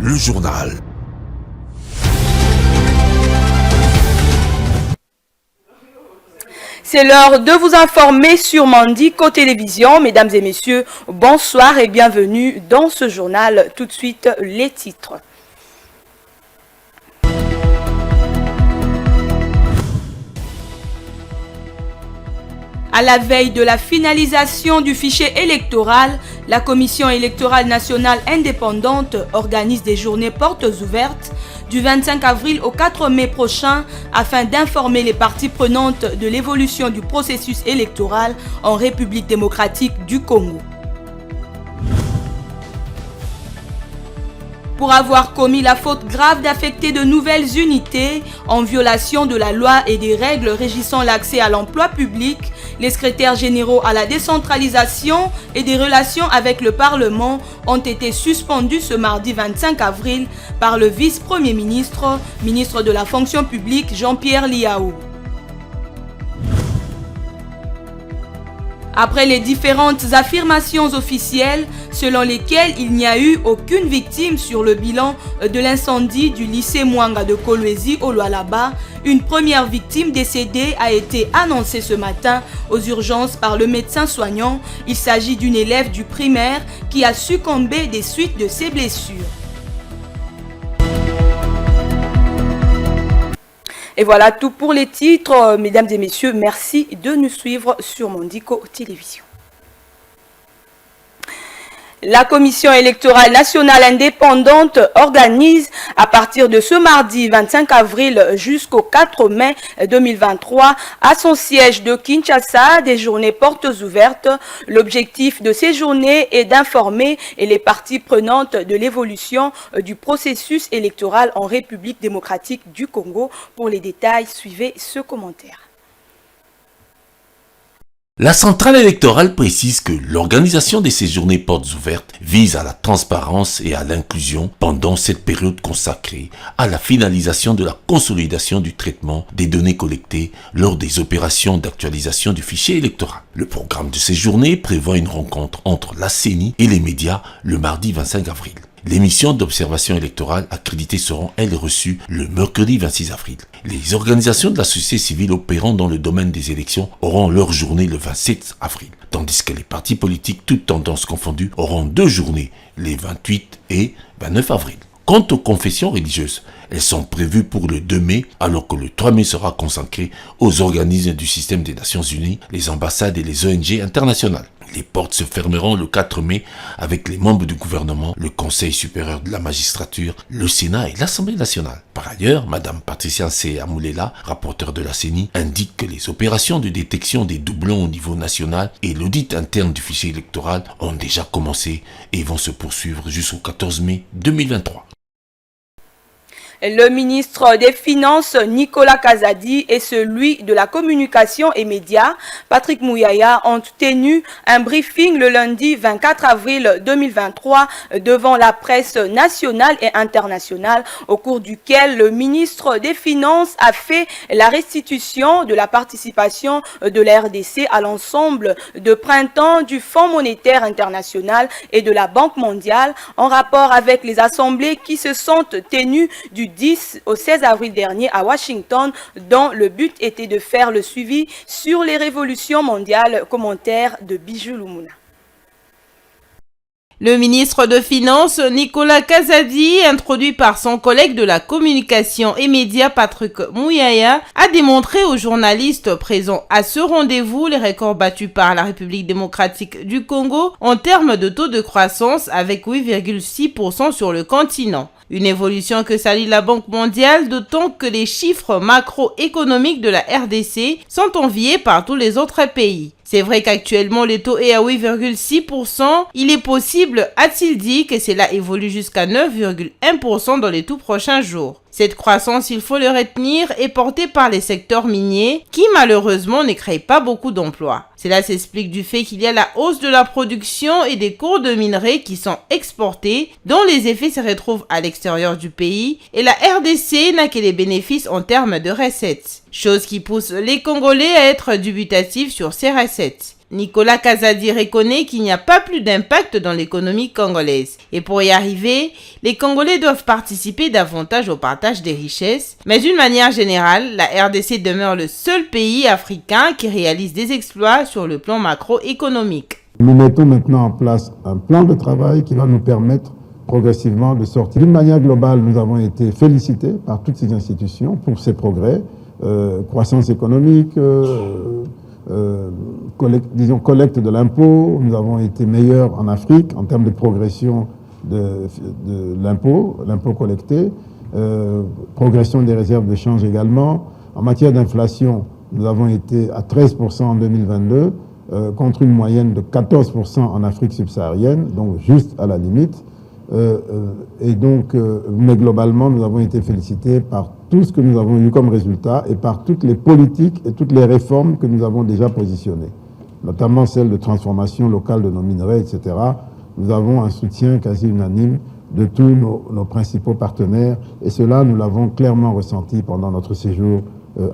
le journal. C'est l'heure de vous informer sur Mandiko Télévision. Mesdames et messieurs, bonsoir et bienvenue dans ce journal. Tout de suite, les titres. À la veille de la finalisation du fichier électoral, la Commission électorale nationale indépendante organise des journées portes ouvertes du 25 avril au 4 mai prochain afin d'informer les parties prenantes de l'évolution du processus électoral en République démocratique du Congo. Pour avoir commis la faute grave d'affecter de nouvelles unités en violation de la loi et des règles régissant l'accès à l'emploi public, les secrétaires généraux à la décentralisation et des relations avec le Parlement ont été suspendus ce mardi 25 avril par le vice-premier ministre, ministre de la fonction publique Jean-Pierre Liaou. Après les différentes affirmations officielles selon lesquelles il n'y a eu aucune victime sur le bilan de l'incendie du lycée Mwanga de Kolwezi au Lualaba, une première victime décédée a été annoncée ce matin aux urgences par le médecin soignant. Il s'agit d'une élève du primaire qui a succombé des suites de ses blessures. Et voilà tout pour les titres. Mesdames et messieurs, merci de nous suivre sur Mandiko Télévision. La Commission électorale nationale indépendante organise à partir de ce mardi 25 avril jusqu'au 4 mai 2023 à son siège de Kinshasa des journées portes ouvertes. L'objectif de ces journées est d'informer les parties prenantes de l'évolution du processus électoral en République démocratique du Congo. Pour les détails, suivez ce commentaire. La centrale électorale précise que l'organisation de ces journées portes ouvertes vise à la transparence et à l'inclusion pendant cette période consacrée à la finalisation de la consolidation du traitement des données collectées lors des opérations d'actualisation du fichier électoral. Le programme de ces journées prévoit une rencontre entre la CENI et les médias le mardi 25 avril. Les missions d'observation électorale accréditées seront, elles, reçues le mercredi 26 avril. Les organisations de la société civile opérant dans le domaine des élections auront leur journée le 27 avril, tandis que les partis politiques, toutes tendances confondues, auront deux journées, les 28 et 29 avril. Quant aux confessions religieuses, elles sont prévues pour le 2 mai, alors que le 3 mai sera consacré aux organismes du système des Nations Unies, les ambassades et les ONG internationales. Les portes se fermeront le 4 mai avec les membres du gouvernement, le Conseil supérieur de la magistrature, le Sénat et l'Assemblée nationale. Par ailleurs, Mme Patricia C. Amoulela, rapporteure de la CENI, indique que les opérations de détection des doublons au niveau national et l'audit interne du fichier électoral ont déjà commencé et vont se poursuivre jusqu'au 14 mai 2023. Le ministre des Finances, Nicolas Kazadi, et celui de la Communication et Médias, Patrick Mouyaya, ont tenu un briefing le lundi 24 avril 2023 devant la presse nationale et internationale, au cours duquel le ministre des Finances a fait la restitution de la participation de la RDC à l'ensemble de printemps du Fonds monétaire international et de la Banque mondiale en rapport avec les assemblées qui se sont tenues du 10 au 16 avril dernier à Washington, dont le but était de faire le suivi sur les révolutions mondiales. Commentaire de Bijou Lumuna. Le ministre de Finances, Nicolas Kazadi, introduit par son collègue de la Communication et Médias, Patrick Mouyaya, a démontré aux journalistes présents à ce rendez-vous les records battus par la République démocratique du Congo en termes de taux de croissance avec 8,6% sur le continent. Une évolution que salue la Banque mondiale, d'autant que les chiffres macroéconomiques de la RDC sont enviés par tous les autres pays. C'est vrai qu'actuellement le taux est à 8,6%. Il est possible, a-t-il dit, que cela évolue jusqu'à 9,1% dans les tout prochains jours. Cette croissance, il faut le retenir, est portée par les secteurs miniers qui malheureusement ne créent pas beaucoup d'emplois. Cela s'explique du fait qu'il y a la hausse de la production et des cours de minerais qui sont exportés, dont les effets se retrouvent à l'extérieur du pays, et la RDC n'a que les bénéfices en termes de recettes. Chose qui pousse les Congolais à être dubitatifs sur ces recettes. Nicolas Kazadi reconnaît qu'il n'y a pas plus d'impact dans l'économie congolaise. Et pour y arriver, les Congolais doivent participer davantage au partage des richesses. Mais d'une manière générale, la RDC demeure le seul pays africain qui réalise des exploits sur le plan macroéconomique. Nous mettons maintenant en place un plan de travail qui va nous permettre progressivement de sortir. D'une manière globale, nous avons été félicités par toutes ces institutions pour ces progrès, croissance économique, collecte de l'impôt. Nous avons été meilleurs en Afrique en termes de progression de l'impôt collecté, progression des réserves de change également. En matière d'inflation, nous avons été à 13% en 2022, contre une moyenne de 14% en Afrique subsaharienne, donc juste à la limite. Mais globalement, nous avons été félicités par tout ce que nous avons eu comme résultat et par toutes les politiques et toutes les réformes que nous avons déjà positionnées, notamment celle de transformation locale de nos minerais, etc. Nous avons un soutien quasi unanime de tous nos principaux partenaires et cela, nous l'avons clairement ressenti pendant notre séjour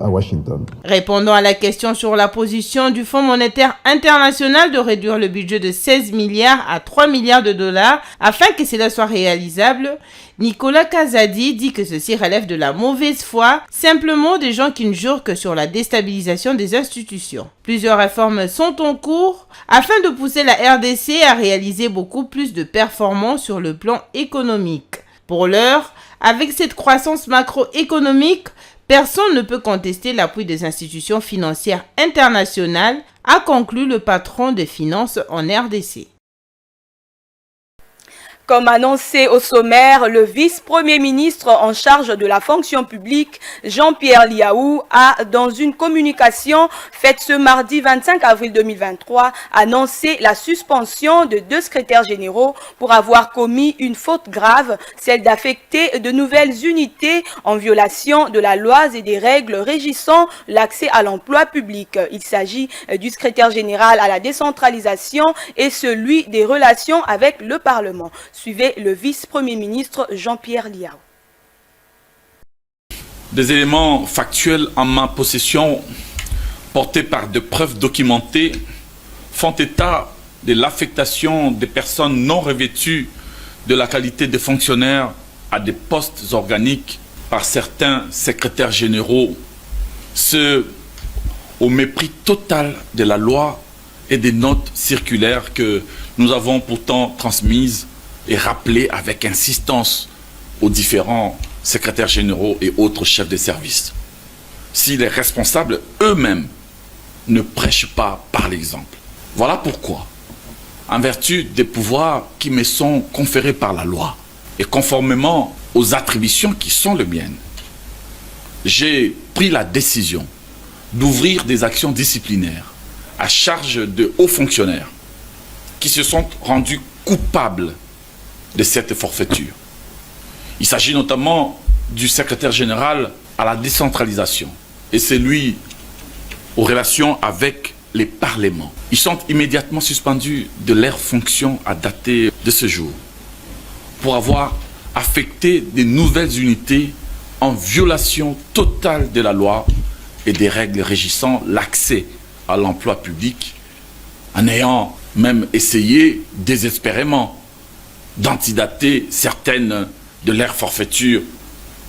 à Washington. Répondant à la question sur la position du Fonds monétaire international de réduire le budget de 16 milliards à 3 milliards de dollars afin que cela soit réalisable, Nicolas Kazadi dit que ceci relève de la mauvaise foi, simplement des gens qui ne jurent que sur la déstabilisation des institutions. Plusieurs réformes sont en cours afin de pousser la RDC à réaliser beaucoup plus de performances sur le plan économique. Pour l'heure, avec cette croissance macroéconomique, personne ne peut contester l'appui des institutions financières internationales, a conclu le patron des finances en RDC. Comme annoncé au sommaire, le vice-premier ministre en charge de la fonction publique, Jean-Pierre Liaou, a, dans une communication faite ce mardi 25 avril 2023, annoncé la suspension de 2 secrétaires généraux pour avoir commis une faute grave, celle d'affecter de nouvelles unités en violation de la loi et des règles régissant l'accès à l'emploi public. Il s'agit du secrétaire général à la décentralisation et celui des relations avec le Parlement. Suivez le vice-premier ministre Jean-Pierre Liaou. Des éléments factuels en ma possession, portés par des preuves documentées, font état de l'affectation des personnes non revêtues de la qualité de fonctionnaires à des postes organiques par certains secrétaires généraux, ce au mépris total de la loi et des notes circulaires que nous avons pourtant transmises et rappelées avec insistance aux différents secrétaires généraux et autres chefs de service. Si les responsables eux-mêmes ne prêchent pas par l'exemple. Voilà pourquoi, en vertu des pouvoirs qui me sont conférés par la loi et conformément aux attributions qui sont les miennes, j'ai pris la décision d'ouvrir des actions disciplinaires à charge de hauts fonctionnaires qui se sont rendus coupables de cette forfaiture. Il s'agit notamment du secrétaire général à la décentralisation et celui aux relations avec les parlements. Ils sont immédiatement suspendus de leurs fonctions à dater de ce jour pour avoir affecté des nouvelles unités en violation totale de la loi et des règles régissant l'accès à l'emploi public, en ayant même essayé désespérément d'antidater certaines de leurs forfaitures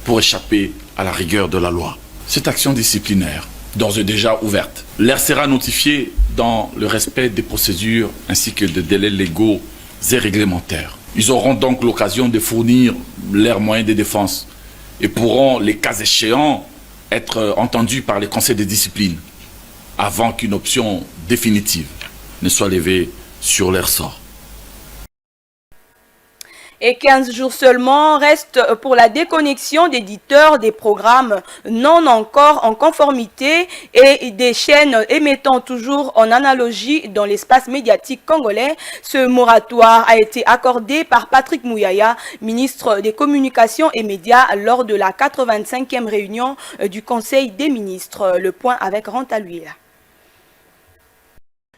pour échapper à la rigueur de la loi. Cette action disciplinaire, d'ores et déjà ouverte, leur sera notifiée dans le respect des procédures ainsi que des délais légaux et réglementaires. Ils auront donc l'occasion de fournir leurs moyens de défense et pourront, les cas échéants, être entendus par les conseils de discipline avant qu'une option définitive ne soit levée sur leur sort. Et 15 jours seulement restent pour la déconnexion d'éditeurs des programmes non encore en conformité et des chaînes émettant toujours en analogie dans l'espace médiatique congolais. Ce moratoire a été accordé par Patrick Mouyaya, ministre des Communications et Médias, lors de la 85e réunion du Conseil des ministres. Le point avec Rantaluila.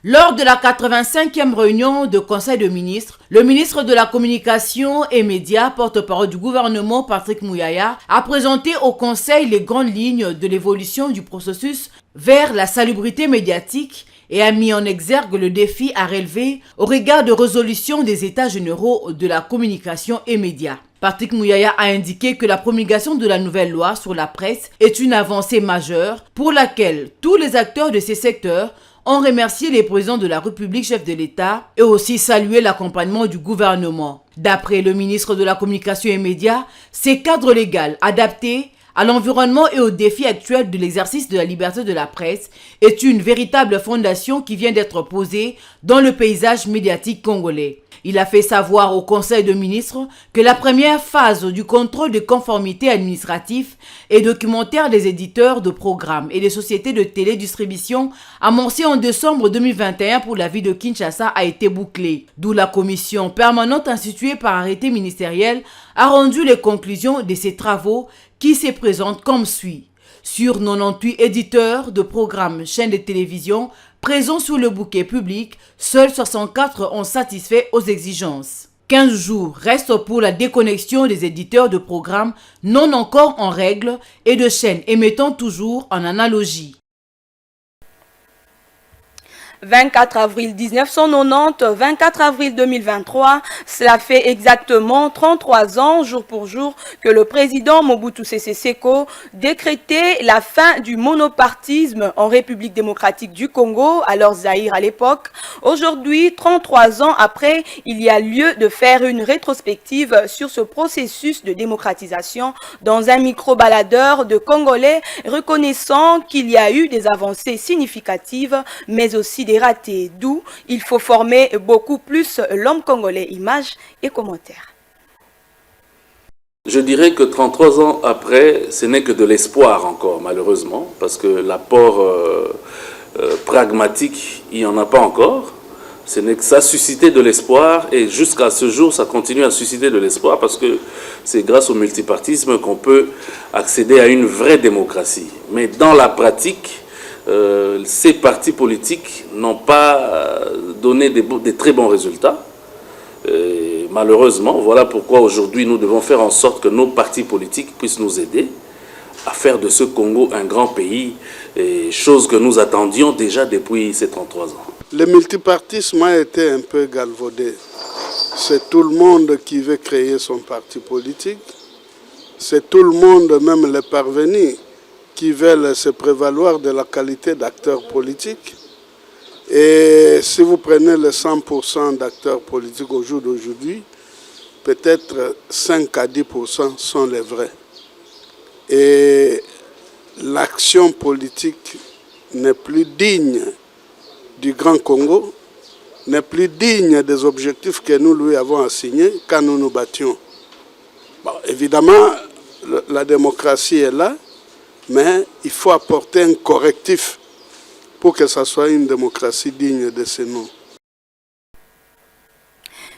Lors de la 85e réunion de Conseil de ministres, le ministre de la Communication et Médias, porte-parole du gouvernement Patrick Mouyaya, a présenté au Conseil les grandes lignes de l'évolution du processus vers la salubrité médiatique et a mis en exergue le défi à relever au regard de résolution des États généraux de la communication et médias. Patrick Mouyaya a indiqué que la promulgation de la nouvelle loi sur la presse est une avancée majeure pour laquelle tous les acteurs de ces secteurs ont remercié les présidents de la République, chef de l'État, et aussi salué l'accompagnement du gouvernement. D'après le ministre de la Communication et Médias, ces cadres légaux adaptés à l'environnement et aux défis actuels de l'exercice de la liberté de la presse est une véritable fondation qui vient d'être posée dans le paysage médiatique congolais. Il a fait savoir au Conseil de ministres que la première phase du contrôle de conformité administratif et documentaire des éditeurs de programmes et des sociétés de télédistribution amorcée en décembre 2021 pour la ville de Kinshasa a été bouclée. D'où la commission permanente instituée par arrêté ministériel a rendu les conclusions de ces travaux qui se présentent comme suit. Sur 98 éditeurs de programmes chaînes de télévision présents sur le bouquet public, seuls 64 ont satisfait aux exigences. 15 jours restent pour la déconnexion des éditeurs de programmes non encore en règle et de chaînes émettant toujours en analogie. 24 avril 1990, 24 avril 2023, cela fait exactement 33 ans, jour pour jour, que le président Mobutu Sese Seko décrétait la fin du monopartisme en République démocratique du Congo, alors Zaïre à l'époque. Aujourd'hui, 33 ans après, il y a lieu de faire une rétrospective sur ce processus de démocratisation dans un micro-baladeur de Congolais, reconnaissant qu'il y a eu des avancées significatives, mais aussi des ratés, d'où il faut former beaucoup plus l'homme congolais. Images et commentaires. Je dirais que 33 ans après, ce n'est que de l'espoir encore, malheureusement, parce que l'apport pragmatique, il n'y en a pas encore. Ce n'est que ça a suscité de l'espoir, et jusqu'à ce jour, ça continue à susciter de l'espoir, parce que c'est grâce au multipartisme qu'on peut accéder à une vraie démocratie. Mais dans la pratique, ces partis politiques n'ont pas donné des très bons résultats. Malheureusement, voilà pourquoi aujourd'hui nous devons faire en sorte que nos partis politiques puissent nous aider à faire de ce Congo un grand pays, chose que nous attendions déjà depuis ces 33 ans. Le multipartisme a été un peu galvaudé. C'est tout le monde qui veut créer son parti politique. C'est tout le monde, même les parvenus, qui veulent se prévaloir de la qualité d'acteurs politiques. Et si vous prenez les 100% d'acteurs politiques au jour d'aujourd'hui, peut-être 5 à 10% sont les vrais. Et l'action politique n'est plus digne du Grand Congo, n'est plus digne des objectifs que nous lui avons assignés quand nous nous battions. Bon, évidemment, la démocratie est là, mais il faut apporter un correctif pour que ça soit une démocratie digne de ce nom.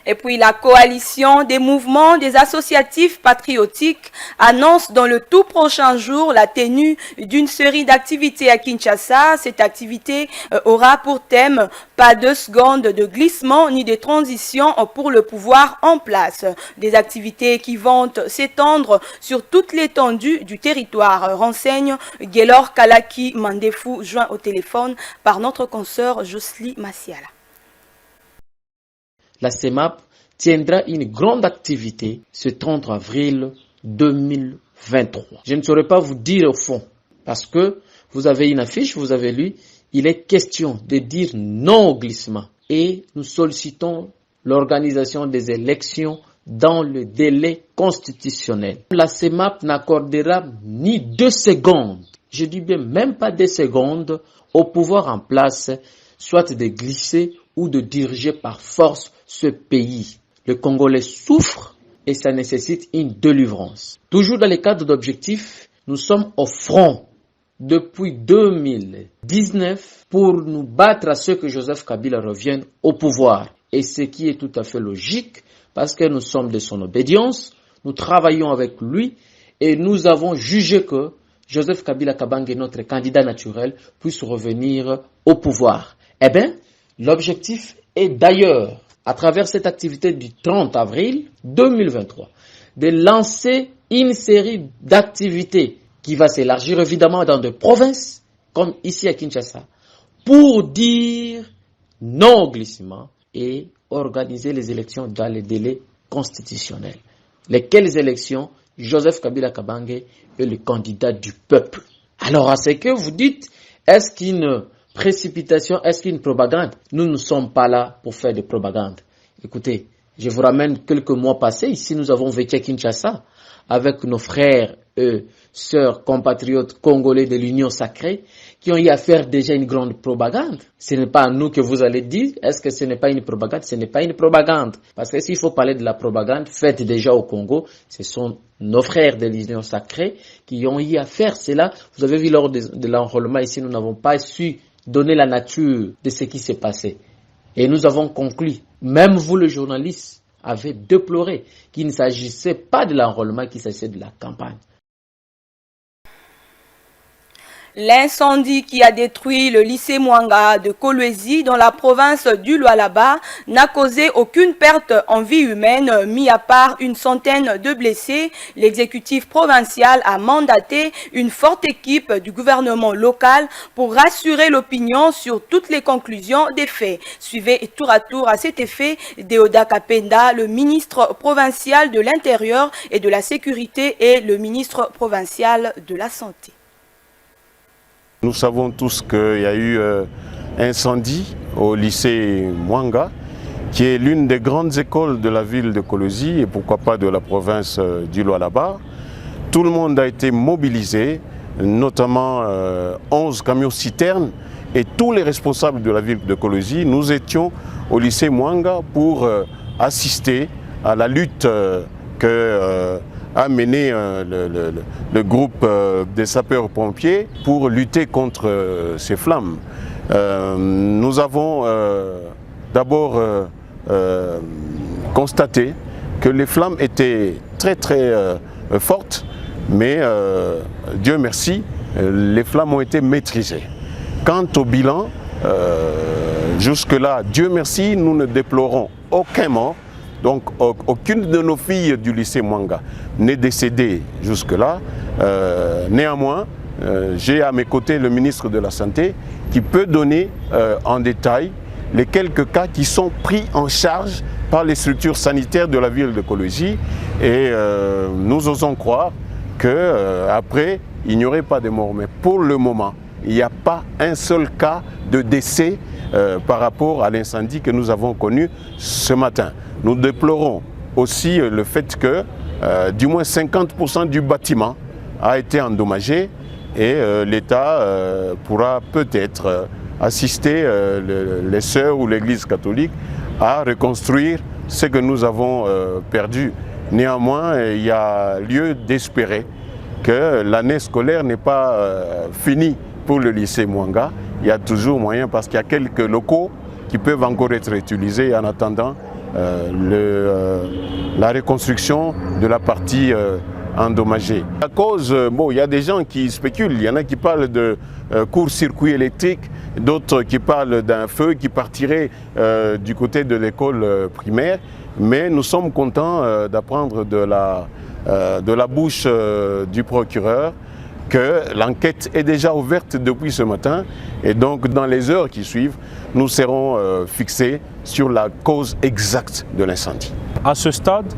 Et puis la coalition des mouvements des associatifs patriotiques annonce dans le tout prochain jour la tenue d'une série d'activités à Kinshasa. Cette activité aura pour thème « Pas de seconde de glissement ni de transition pour le pouvoir en place ». Des activités qui vont s'étendre sur toute l'étendue du territoire, renseigne Guélor Kalaki Mandefou, joint au téléphone par notre consoeur Jocely Massiala. La CEMAP tiendra une grande activité ce 30 avril 2023. Je ne saurais pas vous dire au fond, parce que vous avez une affiche, vous avez lu, il est question de dire non au glissement. Et nous sollicitons l'organisation des élections dans le délai constitutionnel. La CEMAP n'accordera ni 2 secondes, je dis bien même pas 2 secondes, au pouvoir en place, soit de glisser ou de diriger par force ce pays. Le Congolais souffre et ça nécessite une délivrance. Toujours dans le cadre d'objectifs, nous sommes au front depuis 2019 pour nous battre à ce que Joseph Kabila revienne au pouvoir. Et ce qui est tout à fait logique parce que nous sommes de son obédience, nous travaillons avec lui et nous avons jugé que Joseph Kabila Kabange, notre candidat naturel, puisse revenir au pouvoir. Eh bien, l'objectif est d'ailleurs, à travers cette activité du 30 avril 2023, de lancer une série d'activités qui va s'élargir évidemment dans des provinces, comme ici à Kinshasa, pour dire non au glissement et organiser les élections dans les délais constitutionnels. Lesquelles élections? Joseph Kabila Kabange est le candidat du peuple. Alors à ce que vous dites, est-ce qu'une précipitation, est-ce qu'une propagande? Nous ne sommes pas là pour faire de propagande. Écoutez, je vous ramène quelques mois passés, ici nous avons vécu à Kinshasa avec nos frères et sœurs compatriotes congolais de l'Union sacrée qui ont eu à faire déjà une grande propagande. Ce n'est pas à nous que vous allez dire, est-ce que ce n'est pas une propagande? Ce n'est pas une propagande. Parce que s'il faut parler de la propagande faite déjà au Congo, ce sont nos frères de l'Union sacrée qui ont eu à faire cela. Vous avez vu lors de l'enrôlement ici, nous n'avons pas su donner la nature de ce qui s'est passé. Et nous avons conclu, même vous les journalistes avez déploré qu'il ne s'agissait pas de l'enrôlement, qu'il s'agissait de la campagne. L'incendie qui a détruit le lycée Mwanga de Kolwezi dans la province du Lualaba n'a causé aucune perte en vie humaine, mis à part une centaine de blessés. L'exécutif provincial a mandaté une forte équipe du gouvernement local pour rassurer l'opinion sur toutes les conclusions des faits. Suivez tour à tour à cet effet Deoda Kapenda, le ministre provincial de l'Intérieur et de la Sécurité et le ministre provincial de la Santé. Nous savons tous qu'il y a eu incendie au lycée Mwanga, qui est l'une des grandes écoles de la ville de Kolwezi et pourquoi pas de la province du Lualaba. Tout le monde a été mobilisé, notamment 11 camions-citernes et tous les responsables de la ville de Kolwezi. Nous étions au lycée Mwanga pour assister à la lutte a mené le groupe des sapeurs-pompiers pour lutter contre ces flammes. Nous avons d'abord constaté que les flammes étaient très fortes, mais Dieu merci, les flammes ont été maîtrisées. Quant au bilan, jusque-là, Dieu merci, nous ne déplorons aucun mort. Donc aucune de nos filles du lycée Mwanga n'est décédée jusque-là. Néanmoins, j'ai à mes côtés le ministre de la Santé qui peut donner en détail les quelques cas qui sont pris en charge par les structures sanitaires de la ville de Kolwezi. Et nous osons croire qu'après, il n'y aurait pas de mort. Mais pour le moment, il n'y a pas un seul cas de décès par rapport à l'incendie que nous avons connu ce matin. Nous déplorons aussi le fait que du moins 50% du bâtiment a été endommagé et l'État pourra peut-être assister les sœurs ou l'Église catholique à reconstruire ce que nous avons perdu. Néanmoins, il y a lieu d'espérer que l'année scolaire n'est pas finie pour le lycée Mwanga. Il y a toujours moyen parce qu'il y a quelques locaux qui peuvent encore être utilisés en attendant la reconstruction de la partie endommagée. À cause, il y a des gens qui spéculent, il y en a qui parlent de court-circuit électrique, d'autres qui parlent d'un feu qui partirait du côté de l'école primaire, mais nous sommes contents d'apprendre de la bouche du procureur que l'enquête est déjà ouverte depuis ce matin et donc dans les heures qui suivent, nous serons fixés sur la cause exacte de l'incendie. À ce stade,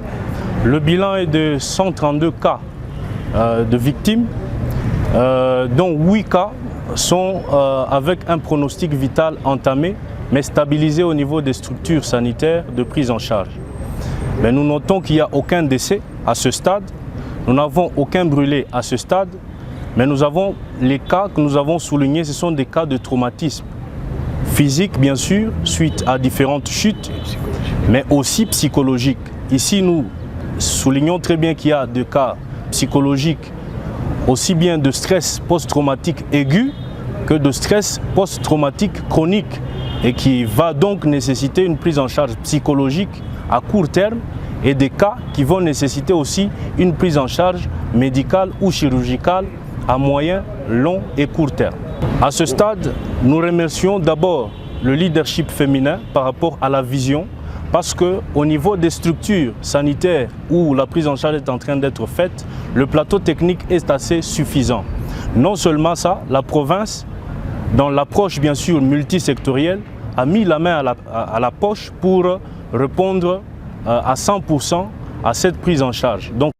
le bilan est de 132 cas de victimes, dont 8 cas sont avec un pronostic vital entamé, mais stabilisé au niveau des structures sanitaires de prise en charge. Mais nous notons qu'il n'y a aucun décès à ce stade, nous n'avons aucun brûlé à ce stade, mais nous avons les cas que nous avons soulignés, ce sont des cas de traumatisme physique bien sûr, suite à différentes chutes, mais aussi psychologique. Ici, nous soulignons très bien qu'il y a des cas psychologiques, aussi bien de stress post-traumatique aigu que de stress post-traumatique chronique et qui va donc nécessiter une prise en charge psychologique à court terme et des cas qui vont nécessiter aussi une prise en charge médicale ou chirurgicale à moyen, long et court terme. À ce stade, nous remercions d'abord le leadership féminin par rapport à la vision parce qu'au niveau des structures sanitaires où la prise en charge est en train d'être faite, le plateau technique est assez suffisant. Non seulement ça, la province dans l'approche bien sûr multisectorielle, a mis la main à la poche pour répondre à 100% à cette prise en charge. Donc,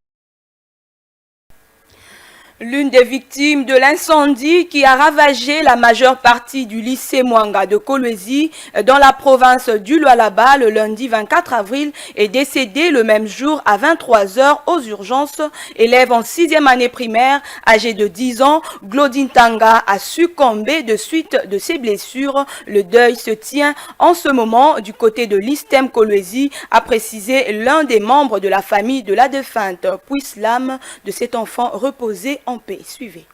l'une des victimes de l'incendie qui a ravagé la majeure partie du lycée Mwanga de Kolwezi dans la province du Lualaba le lundi 24 avril est décédée le même jour à 23 h aux urgences. Élève en 6e année primaire, âgée de 10 ans, Glodine Tanga a succombé de suite de ses blessures. Le deuil se tient en ce moment du côté de l'ISTEM Kolwezi, a précisé l'un des membres de la famille de la défunte. Puisse l'âme de cet enfant reposer en paix. Suivez.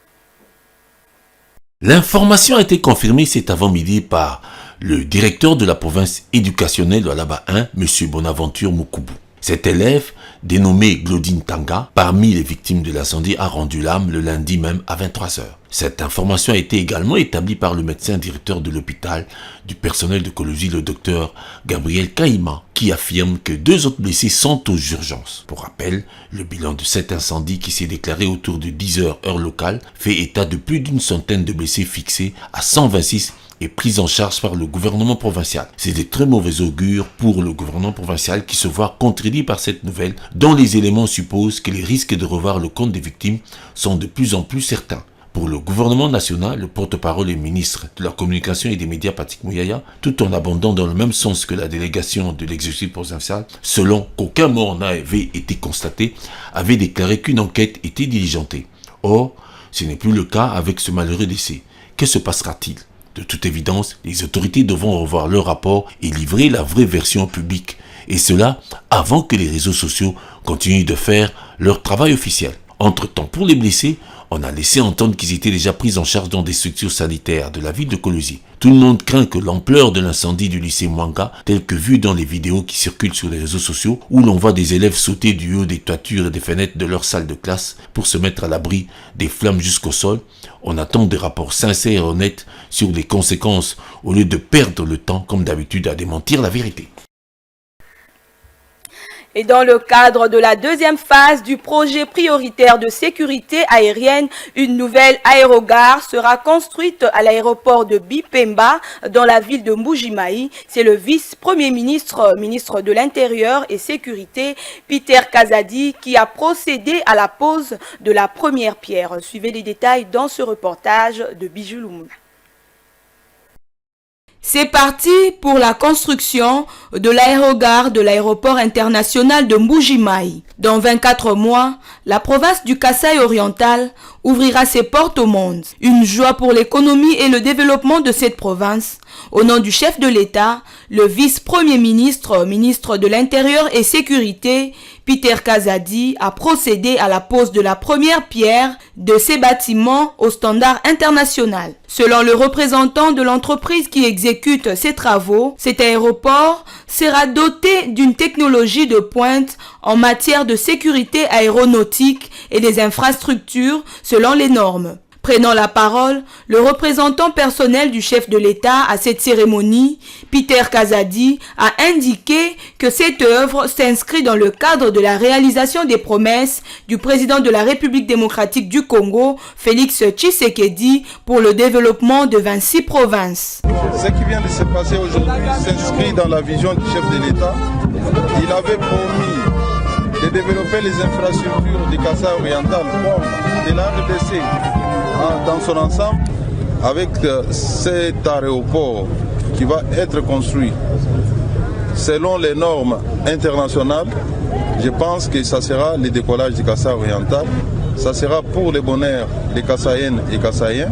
L'information a été confirmée cet avant-midi par le directeur de la province éducationnelle de Lualaba 1, M. Bonaventure Mukubu. Cet élève, dénommé Glodine Tanga, parmi les victimes de l'incendie, a rendu l'âme le lundi même à 23 h. Cette information a été également établie par le médecin directeur de l'hôpital du personnel de Kolwezi, le docteur Gabriel Kaïma, qui affirme que 2 autres blessés sont aux urgences. Pour rappel, le bilan de cet incendie qui s'est déclaré autour de 10 h heure locale fait état de plus d'une centaine de blessés fixés à 126 et pris en charge par le gouvernement provincial. C'est de très mauvais augure pour le gouvernement provincial qui se voit contredit par cette nouvelle dont les éléments supposent que les risques de revoir le compte des victimes sont de plus en plus certains. Pour le gouvernement national, le porte-parole et ministre de la communication et des médias Patrick Mouyaya, tout en abondant dans le même sens que la délégation de l'exécutif provincial, selon qu'aucun mort n'avait été constaté, avait déclaré qu'une enquête était diligentée. Or, ce n'est plus le cas avec ce malheureux décès. Que se passera-t-il ? De toute évidence, les autorités devront revoir leur rapport et livrer la vraie version publique. Et cela avant que les réseaux sociaux continuent de faire leur travail officiel. Entre-temps, pour les blessés, on a laissé entendre qu'ils étaient déjà pris en charge dans des structures sanitaires de la ville de Kolwezi. Tout le monde craint que l'ampleur de l'incendie du lycée Mwanga, tel que vu dans les vidéos qui circulent sur les réseaux sociaux, où l'on voit des élèves sauter du haut des toitures et des fenêtres de leur salle de classe pour se mettre à l'abri des flammes jusqu'au sol, on attend des rapports sincères et honnêtes sur les conséquences au lieu de perdre le temps, comme d'habitude, à démentir la vérité. Et dans le cadre de la deuxième phase du projet prioritaire de sécurité aérienne, une nouvelle aérogare sera construite à l'aéroport de Bipemba dans la ville de Mbujimayi. C'est le vice-premier ministre, ministre de l'Intérieur et Sécurité, Peter Kazadi, qui a procédé à la pose de la première pierre. Suivez les détails dans ce reportage de Bijou Lumuna. C'est parti pour la construction de l'aérogare de l'aéroport international de Mbujimayi. Dans 24 mois, la province du Kasaï oriental ouvrira ses portes au monde. Une joie pour l'économie et le développement de cette province. Au nom du chef de l'État, le vice-premier ministre, ministre de l'Intérieur et Sécurité, Peter Kazadi, a procédé à la pose de la première pierre de ces bâtiments au standard international. Selon le représentant de l'entreprise qui exécute ces travaux, cet aéroport sera doté d'une technologie de pointe en matière de sécurité aéronautique et des infrastructures selon les normes. Prenant la parole, le représentant personnel du chef de l'État à cette cérémonie, Peter Kazadi, a indiqué que cette œuvre s'inscrit dans le cadre de la réalisation des promesses du président de la République démocratique du Congo, Félix Tshisekedi, pour le développement de 26 provinces. Ce qui vient de se passer aujourd'hui s'inscrit dans la vision du chef de l'État. Il avait promis de développer les infrastructures du Kasaï oriental comme de la RDC dans son ensemble, avec cet aéroport qui va être construit selon les normes internationales. Je pense que ça sera le décollage du Kasaï oriental. Ça sera pour le bonheur des Kasaïennes et Kasaïens.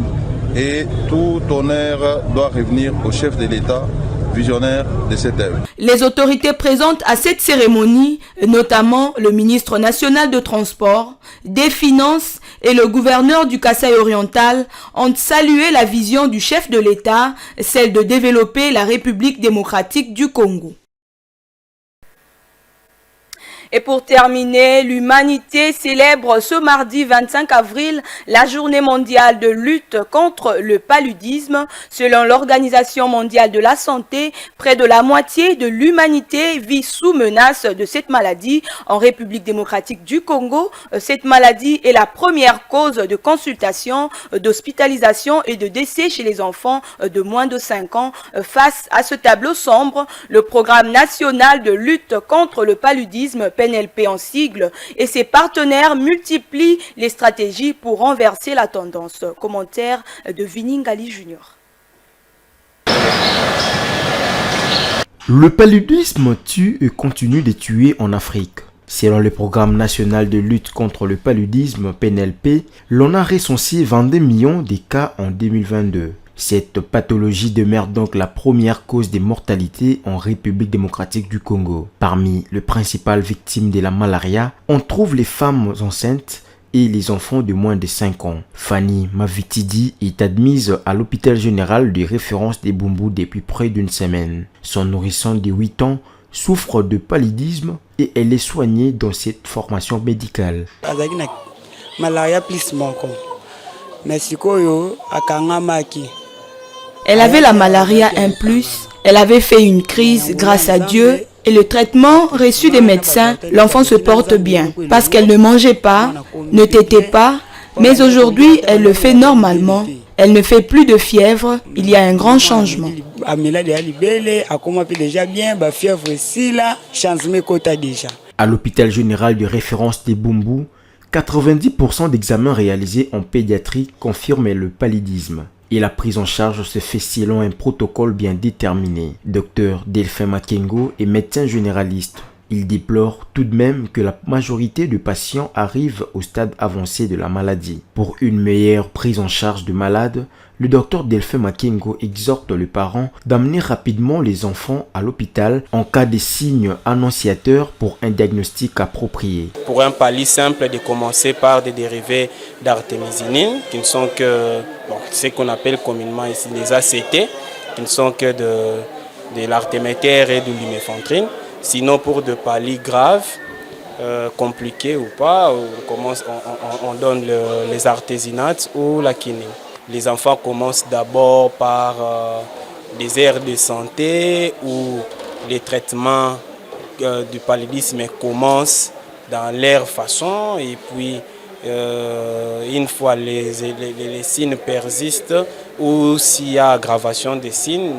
Et tout honneur doit revenir au chef de l'État, visionnaire de cette œuvre. Les autorités présentes à cette cérémonie, notamment le ministre national de Transport, des Finances et le gouverneur du Kasaï oriental, ont salué la vision du chef de l'État, celle de développer la République démocratique du Congo. Et pour terminer, l'humanité célèbre ce mardi 25 avril la journée mondiale de lutte contre le paludisme. Selon l'Organisation mondiale de la santé, près de la moitié de l'humanité vit sous menace de cette maladie. En République démocratique du Congo, cette maladie est la première cause de consultation, d'hospitalisation et de décès chez les enfants de moins de 5 ans. Face à ce tableau sombre, le programme national de lutte contre le paludisme, PNLP en sigle, et ses partenaires multiplient les stratégies pour renverser la tendance. Commentaire de Viningali Junior. Le paludisme tue et continue de tuer en Afrique. Selon le programme national de lutte contre le paludisme, PNLP, l'on a recensé 22 millions de cas en 2022. Cette pathologie demeure donc la première cause de mortalité en République démocratique du Congo. Parmi les principales victimes de la malaria, on trouve les femmes enceintes et les enfants de moins de 5 ans. Fanny Mavitidi est admise à l'hôpital général de référence des Bumbu depuis près d'une semaine. Son nourrisson de 8 ans souffre de paludisme et elle est soignée dans cette formation médicale. Elle avait la malaria 1+, elle avait fait une crise grâce à Dieu et le traitement reçu des médecins, l'enfant se porte bien parce qu'elle ne mangeait pas, ne tétait pas, mais aujourd'hui elle le fait normalement. Elle ne fait plus de fièvre, il y a un grand changement. À l'hôpital général de référence des Bumbu, 90% d'examens réalisés en pédiatrie confirment le paludisme. Et la prise en charge se fait selon un protocole bien déterminé. Dr Delphin Makengo est médecin généraliste. Il déplore tout de même que la majorité de patients arrivent au stade avancé de la maladie. Pour une meilleure prise en charge de malades, le docteur Delphin Makengo exhorte les parents d'amener rapidement les enfants à l'hôpital en cas de signes annonciateurs pour un diagnostic approprié. Pour un palu simple, de commencer par des dérivés d'artémisinine, qui ne sont que ce qu'on appelle communément ici les ACT, qui ne sont que de l'artéméter et de l'imefentrine. Sinon, pour de palus graves, compliqués ou pas, on donne les artésinates ou la quinine. Les enfants commencent d'abord par des aires de santé où les traitements du paludisme commencent dans leur façon et puis une fois les signes persistent ou s'il y a aggravation des signes,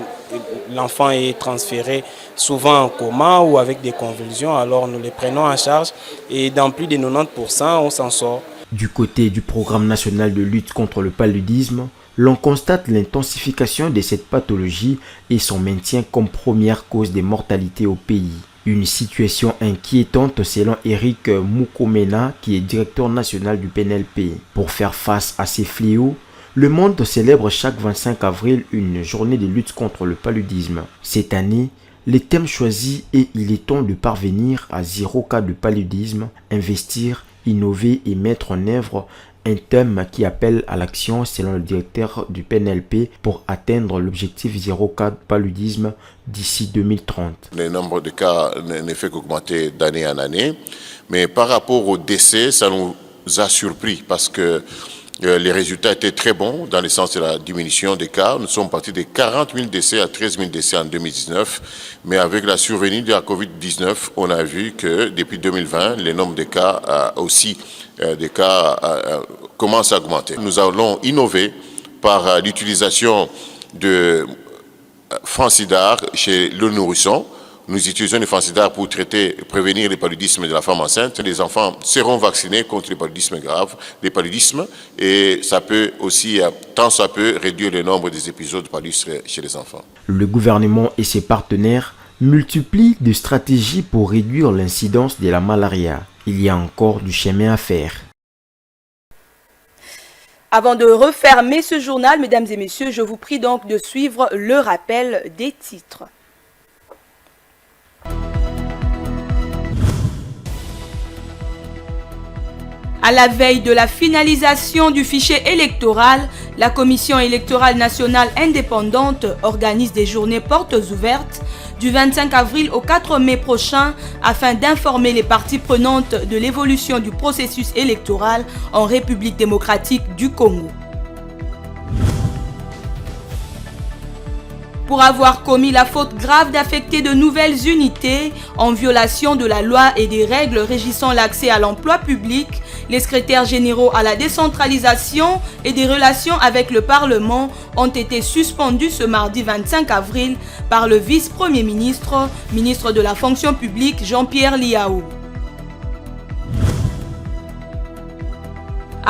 l'enfant est transféré souvent en coma ou avec des convulsions, alors nous les prenons en charge et dans plus de 90% on s'en sort. Du côté du programme national de lutte contre le paludisme, l'on constate l'intensification de cette pathologie et son maintien comme première cause de mortalité au pays. Une situation inquiétante selon Eric Mukomena, qui est directeur national du PNLP. Pour faire face à ces fléaux, le monde célèbre chaque 25 avril une journée de lutte contre le paludisme. Cette année, le thème choisi est « Il est temps de parvenir à 0 cas de paludisme, investir, innover et mettre en œuvre » un thème qui appelle à l'action selon le directeur du PNLP pour atteindre l'objectif 0 cas de paludisme d'ici 2030. Le nombre de cas ne fait qu'augmenter d'année en année, mais par rapport aux décès, ça nous a surpris parce que les résultats étaient très bons dans le sens de la diminution des cas. Nous sommes partis de 40 000 décès à 13 000 décès en 2019. Mais avec la survenue de la COVID-19, on a vu que depuis 2020, le nombre de cas commence à augmenter. Nous allons innover par l'utilisation de Fansidar chez le nourrisson. Nous utilisons le Fansidar pour prévenir le paludisme de la femme enceinte. Les enfants seront vaccinés contre le paludisme grave, les paludismes, et ça peut aussi, tant ça peut, réduire le nombre des épisodes de paludisme chez les enfants. Le gouvernement et ses partenaires multiplient des stratégies pour réduire l'incidence de la malaria. Il y a encore du chemin à faire. Avant de refermer ce journal, mesdames et messieurs, je vous prie donc de suivre le rappel des titres. À la veille de la finalisation du fichier électoral, la Commission électorale nationale indépendante organise des journées portes ouvertes. du 25 avril au 4 mai prochain afin d'informer les parties prenantes de l'évolution du processus électoral en République démocratique du Congo. Pour avoir commis la faute grave d'affecter de nouvelles unités en violation de la loi et des règles régissant l'accès à l'emploi public, les secrétaires généraux à la décentralisation et des relations avec le Parlement ont été suspendus ce mardi 25 avril par le vice-premier ministre, ministre de la fonction publique Jean-Pierre Liao.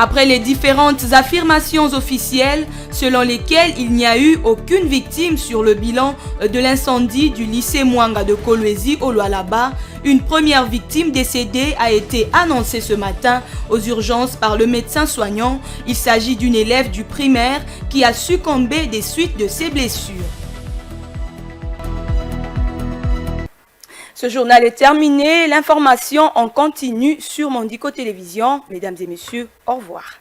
Après les différentes affirmations officielles selon lesquelles il n'y a eu aucune victime sur le bilan de l'incendie du lycée Mwanga de Kolwezi au Lualaba, une première victime décédée a été annoncée ce matin aux urgences par le médecin soignant. Il s'agit d'une élève du primaire qui a succombé des suites de ses blessures. Ce journal est terminé. L'information en continu sur Mondico Télévision. Mesdames et messieurs, au revoir.